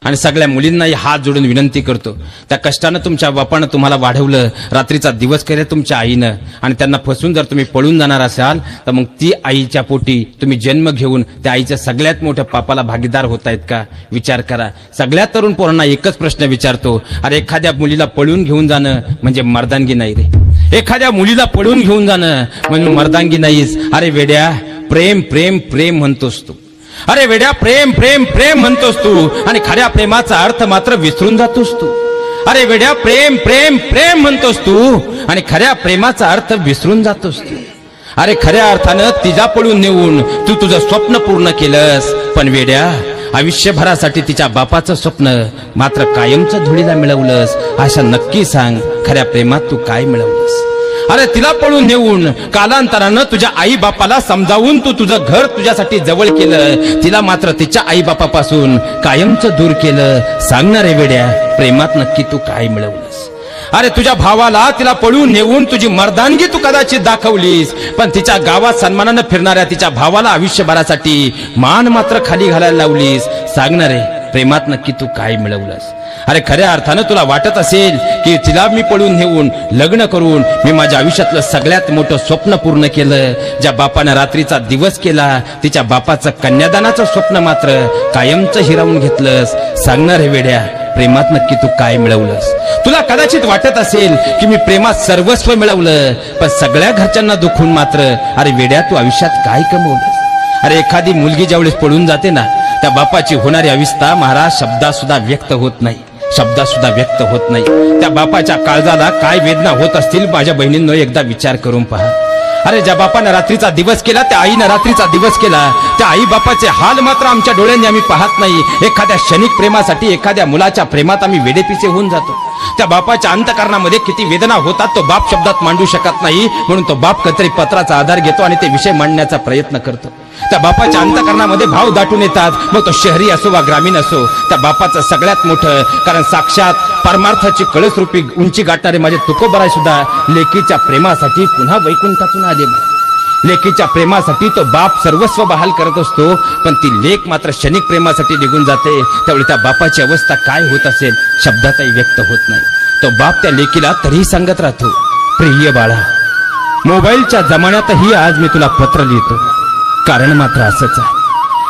आणि सगळ्या मुलींनाही हात जोडून विनंती करतो, त्या कष्टानं तुमच्या बापानं तुम्हाला वाढवलं, रात्रीचा दिवस केले तुमच्या आईनं, आणि त्यांना फसवून जर तुम्ही पळून जाणार असाल तर मग ती आईच्या पोटी तुम्ही जन्म घेऊन त्या आईच्या सगळ्यात मोठ्या पापाला भागीदार होतायत का? विचार करा. सगळ्या तरुण पोरांना एकच प्रश्न विचारतो, अरे एखाद्या मुलीला पळून घेऊन जाणं म्हणजे मर्दानगी नाही रे. एखाद्या मुलीला पळून घेऊन जाणं म्हणजे मर्दानगी नाहीच. अरे वेड्या, प्रेम प्रेम प्रेम म्हणतोस तू. अरे वेड्या, प्रेम प्रेम प्रेम म्हणतोस तू आणि खऱ्या प्रेमाचा अर्थ मात्र विसरून जातोस तू. अरे वेड्या, प्रेम प्रेम प्रेम म्हणतोस तू आणि खऱ्या प्रेमाचा अर्थ विसरून जातोस तू. अरे खऱ्या अर्थानं तिला पळून नेऊन तू तुझं स्वप्न पूर्ण केलंस, पण वेड्या आयुष्यभरासाठी तिच्या बापाचं स्वप्न मात्र कायमचं धुळीला मिळवलंस. अशा नक्की सांग, खऱ्या प्रेमात तू काय मिळवलंस? अरे तिला पळून नेऊन कालांतरानं तुझ्या आई बापाला समजावून तू तुझं घर तुझ्यासाठी जवळ केलं, तिला मात्र तिच्या आई बापापासून कायमचं दूर केलं. सांगणार रे वेड्या, प्रेमात नक्की तू काय मिळवलंस? अरे तुझ्या भावाला तिला पळून नेऊन तुझी मर्दानगी तू कदाचित दाखवलीस, पण तिच्या गावात सन्मानानं फिरणाऱ्या तिच्या भावाला आयुष्यभरासाठी मान मात्र खाली घालायला लावलीस. सांगणार रे, प्रेमात नक्की तू काय मिळवलंस? अरे खऱ्या अर्थानं तुला वाटत असेल की तिला मी पळून नेऊन लग्न करून मी माझ्या आयुष्यातलं सगळ्यात मोठं स्वप्न पूर्ण केलं. ज्या बापानं रात्रीचा दिवस केला, तिच्या बापाचं कन्यादानाचं स्वप्न मात्र कायमचं हिरावून घेतलंस. सांगणार हे वेड्या, प्रेमात नक्की तू काय मिळवलंस? तुला कदाचित वाटत असेल की मी प्रेमात सर्वस्व मिळवलं, पण सगळ्या घरच्यांना दुखून मात्र अरे वेड्या तू आयुष्यात काय कमवलंस? अरे एखादी मुलगी ज्यावेळेस पळून जाते ना, त्या बापाची होणारी अवस्था महाराज शब्दात सुद्धा व्यक्त होत नाही, शब्दात सुद्धा व्यक्त होत नाही. त्या बापाच्या काळजाला काय वेदना होत असतील माझ्या बहिणींनो, एकदा विचार करून पहा. अरे ज्या बापानं रात्रीचा दिवस केला, त्या आईनं रात्रीचा दिवस केला, त्या आई बापाचे हाल मात्र आमच्या डोळ्यांनी आम्ही पाहत नाही. एखाद्या क्षणिक प्रेमासाठी, एखाद्या मुलाच्या प्रेमात आम्ही वेडेपिसे होऊन जातो. त्या बापाच्या अंतकरणामध्ये किती वेदना होतात तो बाप शब्दात मांडू शकत नाही, म्हणून तो बाप कतरी पत्राचा आधार घेतो आणि ते विषय मांडण्याचा प्रयत्न करतो. त्या बापाच्या अंतकरणामध्ये भाव दाटून येतात, मग तो शहरी असो वा ग्रामीण असो. त्या बापाचं सगळ्यात मोठं कारण साक्षात परमार्थाची कळसरूपी उंची गाठणारे माझे तुकोबराय सुद्धा लेकीच्या प्रेमासाठी पुन्हा वैकुंठातून आले. लेकीच्या प्रेमासाठी तो बाप सर्वस्व बहाल करत असतो, पण ती लेक मात्र क्षणिक प्रेमासाठी निघून जाते. त्यावेळी त्या बापाची अवस्था काय होत असेल शब्दातही व्यक्त होत नाही. तो बाप त्या लेकीला तरीही सांगत राहतो, प्रिय बाळा, मोबाईलच्या जमान्यातही आज मी तुला पत्र लिहितो. कारण मात्र असंच आहे,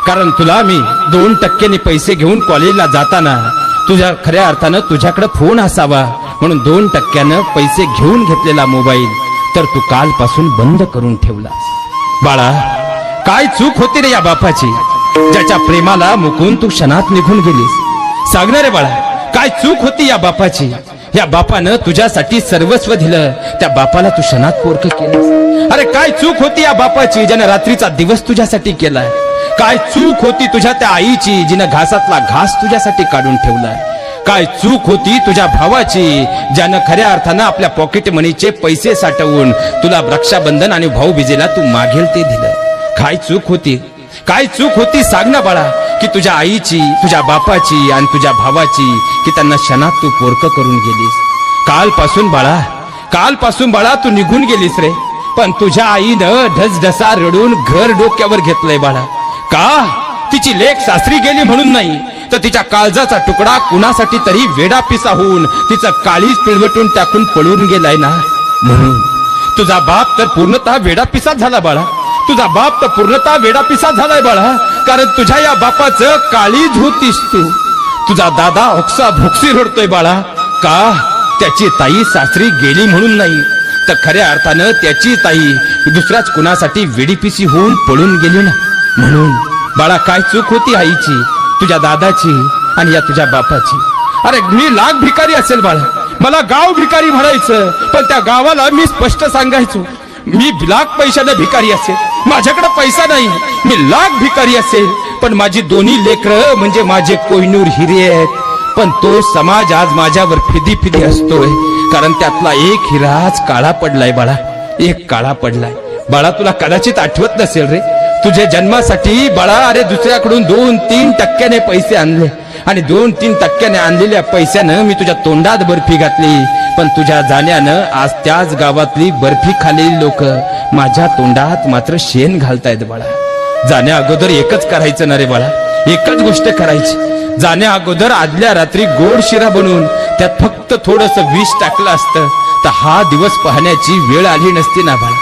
कारण तुला मी 2% पैसे घेऊन कॉलेजला जाताना तुझ्या खऱ्या अर्थानं तुझ्याकडे फोन असावा म्हणून 2% पैसे घेऊन घेतलेला मोबाईल तर तू कालपासून बंद करून ठेवलास. बाळा, काय चूक होती रे या बापाची, ज्याच्या प्रेमाला मुकून तू क्षणात निघून गेलीस? सांगणार रे बाळा, काय चूक होती या बापाची? या बापानं तुझ्यासाठी सर्वस्व दिलं, त्या बापाला तू क्षणात पोरकं केलंस. अरे काय चूक होती या बापाची, ज्यानं रात्रीचा दिवस तुझ्यासाठी केलाय? काय चूक होती तुझ्या त्या आईची, जिनं घासातला घास तुझ्यासाठी काढून ठेवलाय? काय चूक होती तुझ्या भावाची, ज्यानं खऱ्या अर्थानं आपल्या पॉकेट मनीचे पैसे साठवून तुला रक्षाबंधन आणि भाऊबीजेला तू मागेल ते दिलं? काय चूक होती? काय चूक होती सांग ना बाळा, की तुझ्या आईची, तुझ्या बापाची आणि तुझ्या भावाची, की त्यांना क्षणात तू पोरकं करून गेलीस? कालपासून बाळा तू निघून गेलीस रे, पण तुझ्या आईनं ढसढसा रडून घर डोक्यावर घेतलंय बाळा. का? तिची लेक सासरी गेली म्हणून नाही, तर तिच्या काळजाचा तुकडा कुणासाठी तरी वेडा पिसा होऊन तिचं काळीज पिळवटून टाकून पळून गेलाय ना, म्हणून. तुझा बाप तर पूर्णतः वेडा पिसा झाला बाळा, तुझा बाप तर पूर्णतः वेडा पिसा झालाय बाळा, कारण तुझ्या या बापाचं काळीज होतीस तू. तुझा दादा ओक्सा भोक्सी रडतोय बाळा. का? त्याची ताई सासरी गेली म्हणून नाही, तर खऱ्या अर्थानं त्याची ताई दुसऱ्याच कुणासाठी वेडीपिसी होऊन पळून गेली ना, म्हणून. बाळा, काय चूक होती आईची, तुझ्या दादाची आणि या तुझ्या बापाची? अरे मी लाख भिकारी असेल बाळा, मला गाव भिकारी म्हणायचं, पण त्या गावाला मी स्पष्ट सांगायचो, मी लाख पैशाने भिकारी असेल, माझ्याकडे पैसा नाही, मी लाख भिकारी असेल, पण माझी दोन्ही लेकरं म्हणजे माझे कोहिनूर हिरे आहेत. पण तो समाज आज माझ्यावर फिदी फिदी असतोय, कारण त्यातला एक हिराच काळा पडलाय बाळा, एक काळा पडलाय. बाळा, तुला कदाचित आठवत नसेल रे, तुझ्या जन्मासाठी बाळा अरे दुसऱ्याकडून 2-3% पैसे आणले, आणि 2-3% आणलेल्या पैशानं मी तुझ्या तोंडात बर्फी घातली, पण तुझ्या जाण्यानं आज त्याच गावातली बर्फी खाल्लेली लोक माझ्या तोंडात मात्र शेण घालतायत बाळा. जाण्या अगोदर एकच करायचं ना रे बाळा, एकच गोष्ट करायची. जाण्या अगोदर आदल्या रात्री गोड शिरा बनवून त्यात फक्त थोडंसं विष टाकलं असतं तर हा दिवस पाहण्याची वेळ आली नसती ना बाळा.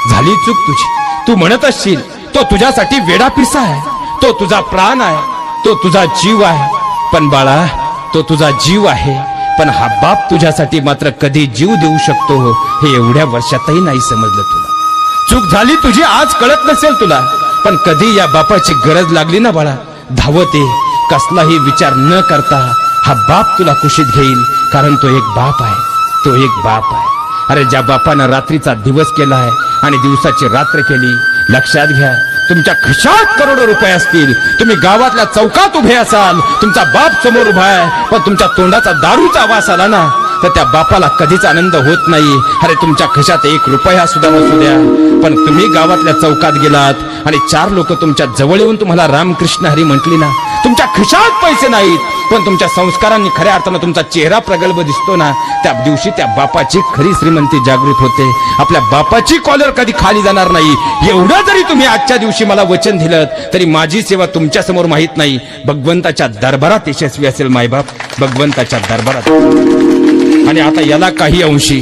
झाली चूक तुझी. तू म्हणत असशील तो तुझ्यासाठी वेडा पिसा आहे, तो तुझा प्राण आहे, तो तुझा जीव आहे. पण बाळा, तो तुझा जीव आहे, पण हा बाप तुझ्यासाठी मात्र कधी जीव देऊ शकतो हे एवढ्या वर्षातही नाही समजलं तुला. चूक झाली तुझी, आज कळत नसेल तुला, पण कधी या बापाची गरज लागली ना बाळा, धावत ये. कसलाही विचार न करता हा बाप तुला कुशीत घेईल, कारण तो एक बाप आहे, तो एक बाप आहे. अरे ज्या बापानं रात्रीचा दिवस केला आहे आणि दिवसाची रात्र केली, लक्षात घ्या, तुमच्या खिशात करोडो रुपये असतील, तुम्ही गावातल्या चौकात उभे असाल, तुमचा बाप समोर उभा आहे, पण तुमच्या तोंडाचा दारूचा वास आला ना तर त्या बापाला कधीच आनंद होत नाही. अरे तुमच्या खिशात 1 रुपया सुद्धा नसू द्या, पण तुम्ही गावातल्या चौकात गेलात आणि 4 लोक तुमच्या जवळ येऊन तुम्हाला रामकृष्ण हरी म्हटली ना, तुमच्या खिशात पैसे नाहीत पण तुमच्या संस्कारांनी खऱ्या अर्थानं तुमचा चेहरा प्रगल्भ दिसतो ना, त्या दिवशी त्या बापाची खरी श्रीमंती जागृत होते. आपल्या बापाची कॉलर कधी खाली जाणार नाही, एवढं जरी तुम्ही आजच्या दिवशी मला वचन दिलं तरी माझी सेवा तुमच्या समोर माहित नाही, भगवंताच्या दरबारात यशस्वी असेल मायबाप, भगवंताच्या दरबारात. आणि आता याला काही अंशी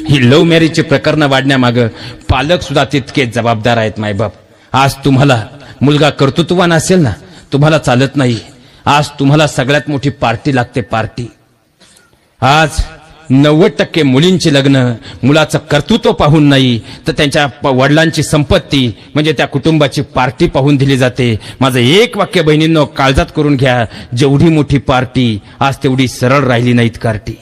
ही लव्ह मॅरेजची प्रकरणं वाढण्यामागं पालक सुद्धा तितके जबाबदार आहेत मायबाप. आज तुम्हाला मुलगा कर्तृत्ववान असेल ना, तुम्हाला चालत नाही. आज तुम्हाला सगळ्यात मोठी पार्टी लागते, पार्टी. आज 90% मुलींची लग्न मुलाचं कर्तृत्व पाहून नाही तर त्यांच्या वडिलांची संपत्ती म्हणजे त्या कुटुंबाची पार्टी पाहून दिली जाते. माझं एक वाक्य बहिणींनो काळजात करून घ्या, जेवढी मोठी पार्टी आज तेवढी सरळ राहिली नाहीत कार्टी.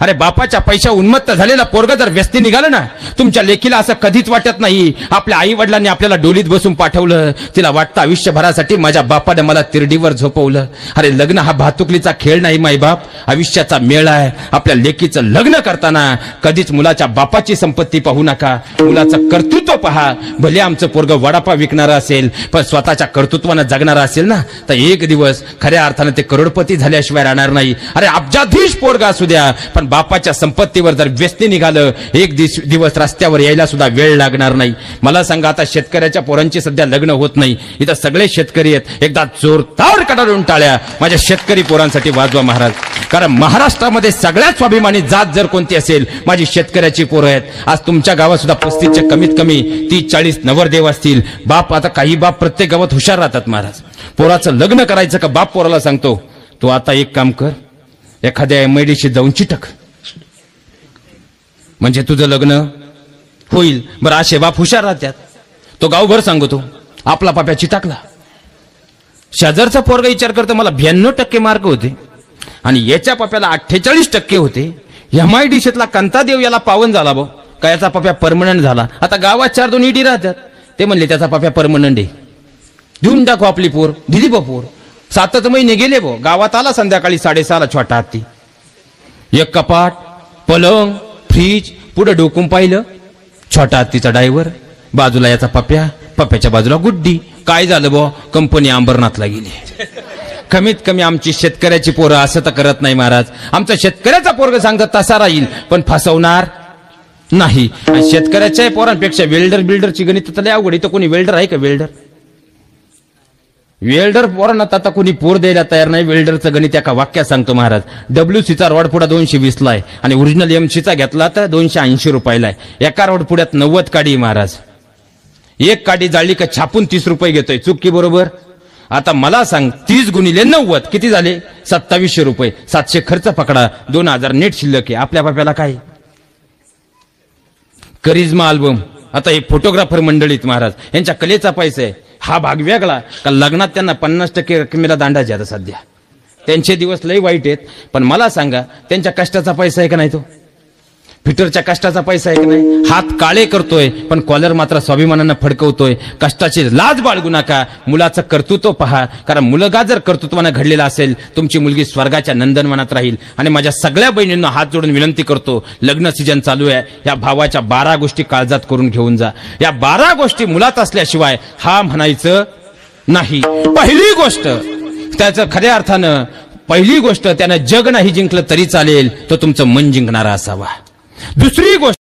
अरे बापाच्या पैशा उन्मत्त झालेला पोरगा जर व्यस्ती निघालं ना, तुमच्या लेकीला असं कधीच वाटत नाही आपल्या आई वडिलांनी आपल्याला डोलीत बसून पाठवलं, तिला वाटतं आयुष्यभरासाठी माझ्या बापाने मला तिरडीवर झोपवलं. अरे लग्न हा भातुकलीचा खेळ नाही मायबाप, आयुष्याचा मेळ आहे. आपल्या लेकीचं लग्न करताना कधीच मुलाच्या बापाची संपत्ती पाहू नका, मुलाचं कर्तृत्व पहा. भले आमचं पोरग वडापाव विकणारं असेल पण स्वतःच्या कर्तृत्वानं जगणारं असेल ना तर एक दिवस खऱ्या अर्थानं ते करोडपती झाल्याशिवाय राहणार नाही. अरे अब्जाधीश पोरगा असू द्या पण बापाच्या संपत्तीवर जर व्यस्ती निघालं, एक दिवस रस्त्यावर यायला सुद्धा वेळ लागणार नाही. मला सांगा, आता शेतकऱ्याच्या पोरांची सध्या लग्न होत नाही, इथं सगळे शेतकरी आहेत, एकदा जोरदार कडाडून टाळ्या माझ्या शेतकरी पोरांसाठी वाजवा महाराज. कारण महाराष्ट्रामध्ये सगळ्यात स्वाभिमानी जात जर कोणती असेल माझी शेतकऱ्याची पोरं आहेत. आज तुमच्या गावात सुद्धा 35चे कमीत कमी 30-40 नवरदेव असतील. बाप, आता काही बाप प्रत्येक गावात हुशार राहतात महाराज. पोराचं लग्न करायचं का बाप पोराला सांगतो, तू आता एक काम कर, एखाद्या MIDC जाऊन चिटक म्हणजे तुझं लग्न होईल. बरं, असे बाप हुशार राहतात. तो गावभर सांगतो आपला पाप्याची टाकला. शेजारचा पोरगा विचार करतो मला 92% मार्क होते आणि याच्या पाप्याला 48% होते. MIDCतला कांतादेव याला पावन झाला भाऊ, का याचा पाप्या परमनंट झाला. आता गावात 4-2 ईडी राहतात, ते म्हणले त्याचा पाप्या परमनंट आहे, देऊन टाकू आपली पोर. दिली बा पोर. 7 महिने गेले भाऊ, गावात आला संध्याकाळी 6:30ला छोटा हत्ती. एक कपाट, पलंग, फ्रीज, पुढे डोकून पाहिलं छोटा हत्तीचा ड्रायव्हर, बाजूला याचा पप्या, पप्याच्या बाजूला गुड्डी. काय झालं बो, कंपनी अंबरनाथला गेली. कमीत कमी आमची शेतकऱ्याची पोरं असं तर करत नाही महाराज. आमचा शेतकऱ्याचा पोरग सांगतात तसा राहील पण फसवणार नाही. आणि शेतकऱ्याच्या पोरांपेक्षा बिल्डरची गणित तर लय अवघड. इथं कोणी वेल्डर आहे का? वेल्डर पोरांना आता कोणी पोर द्यायला तयार नाही. वेल्डरचं गणित एका वाक्यात सांगतो महाराज. WCचा रॉड पुढा 220 ला आहे आणि ओरिजिनल MC घेतला तर 280 रुपयाला आहे. एका रॉड पुढ्यात 90 काडी महाराज. एक काडी जाळली का छापून 30 रुपये घेतोय. चुकी बरोबर. आता मला सांग, 30 गुणिले 90 किती झाले? 2700 रुपये. 700 खर्च पकडा, 2000 नेट शिल्लक आहे. आपल्या बाप्याला काय? करिश्मा अल्बम. आता हे फोटोग्राफर मंडळीत महाराज, यांच्या कलेचा पैसा आहे. हा भाग वेगळा का लग्नात त्यांना 50% रकमेला दांडायचे. आता सध्या त्यांचे दिवस लय वाईट आहेत. पण मला सांगा, त्यांच्या कष्टाचा पैसा आहे का नाही? तो फिटरच्या कष्टाचा पैसा आहे का नाही? हात काळे करतोय पण कॉलर मात्र स्वाभिमानानं फडकवतोय. कष्टाची लाज बाळगू नका. मुलाचं कर्तृत्व पहा, कारण मुलगा जर कर्तृत्वानं घडलेला असेल तुमची मुलगी स्वर्गाच्या नंदनवनात राहील. आणि माझ्या सगळ्या बहिणींना हात जोडून विनंती करतो, लग्न सीजन चालू आहे, या भावाच्या 12 गोष्टी काळजात करून घेऊन जा. या 12 गोष्टी मुलात असल्याशिवाय हा म्हणायचं नाही. पहिली गोष्ट त्याचं खऱ्या अर्थानं, पहिली गोष्ट त्यानं जग नाही जिंकलं तरी चालेल, तो तुमचं मन जिंकणारा असावा. दुसरी गोष्ट